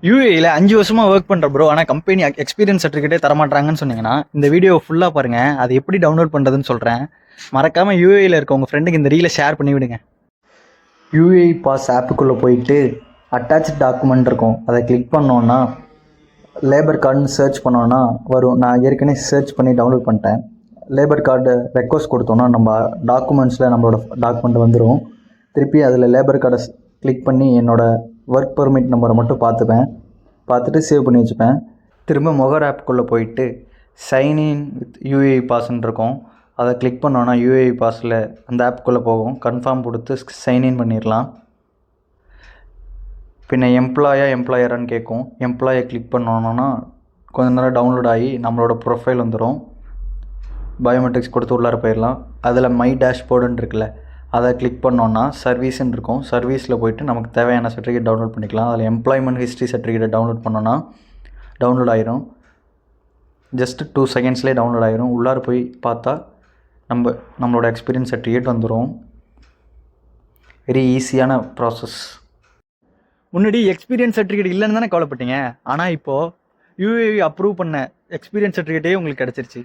யூஏஇல 5 வருஷமா ஒர்க் பண்ற ப்ரோ. ஆனா கம்பெனி எக்ஸ்பீரியன்ஸ் சர்டிஃபிகேட்டே தரமாட்டாங்கன்னு சொன்னீங்கன்னா, இந்த வீடியோ ஃபுல்லா பாருங்க. அது எப்படி டவுன்லோட் பண்றதுன்னு சொல்றேன். மறக்காம யூஏஇல இருக்க உங்க ஃப்ரெண்டுக்கு இந்த ரீலை ஷேர் பண்ணி விடுங்க. யூஏஇ பாஸ் ஆப்புக்குள்ளே போயிட்டு அட்டாச் டாக்குமெண்ட் இருக்கும். அதை கிளிக் பண்ணோன்னா லேபர் கார்டுன்னு சர்ச் பண்ணோன்னா வரும். நான் ஏற்கனவே சர்ச் பண்ணி டவுன்லோட் பண்ணிட்டேன். லேபர் கார்டு ரெக்வஸ்ட் கொடுத்தோன்னா நம்ம டாக்குமெண்ட்ஸில் நம்மளோட டாக்குமெண்ட் வந்துடும். திருப்பி அதில் லேபர் கார்டை கிளிக் பண்ணி என்னோடய ஒர்க் பெர்மிட் நம்பரை மட்டும் பார்த்துட்டு சேவ் பண்ணி வச்சுப்பேன். திரும்ப மொகர் ஆப்புக்குள்ளே போயிட்டு சைன்இன் வித் யூஏஇ பாஸ்ன்னு இருக்கும். அதை கிளிக் பண்ணோன்னா யூஏஇ பாஸில் அந்த ஆப்புக்குள்ளே போகும். கன்ஃபார்ம் கொடுத்து சைன்இன் பண்ணிடலாம். பின்ன எம்ப்ளாயரான்னு கேட்கும். எம்ப்ளாயை கிளிக் பண்ணோன்னா கொஞ்ச நேரம் டவுன்லோட் ஆகி நம்மளோட ப்ரொஃபைல் வந்துடும். பயோமெட்ரிக்ஸ் கொடுத்து உள்ளார போயிடலாம். அதில் மை டேஷ்போர்டுன்னு இருக்குல்ல, அதை கிளிக் பண்ணோன்னா சர்வீஸ்ன்னு இருக்கும். சர்வீஸில் போய்ட்டு நமக்கு தேவையான சர்டிஃபிகேட் டவுன்லோட் பண்ணிக்கலாம். அதில் எம்ப்ளாய்மெண்ட் ஹிஸ்ட்ரி சர்டிஃபிகேட்டை டவுன்லோட் பண்ணோன்னா டவுன்லோட் ஆயிரும். ஜஸ்ட்டு 2 செகண்ட்ஸ்லேயே டவுன்லோட் ஆயிரும். உள்ளார போய் பார்த்தா நம்மளோட எக்ஸ்பீரியன்ஸ் சர்டிஃபிகேட் வந்துடும். வெரி ஈஸியான ப்ராசஸ். முன்னாடி எக்ஸ்பீரியன்ஸ் சர்டிஃபிகேட் இல்லைன்னு தானே கவலைப்பட்டீங்க. ஆனால் இப்போது யூஏஇ அப்ரூவ் பண்ண எக்ஸ்பீரியன்ஸ் சர்டிஃபிகேட்டே உங்களுக்கு கிடச்சிருச்சு.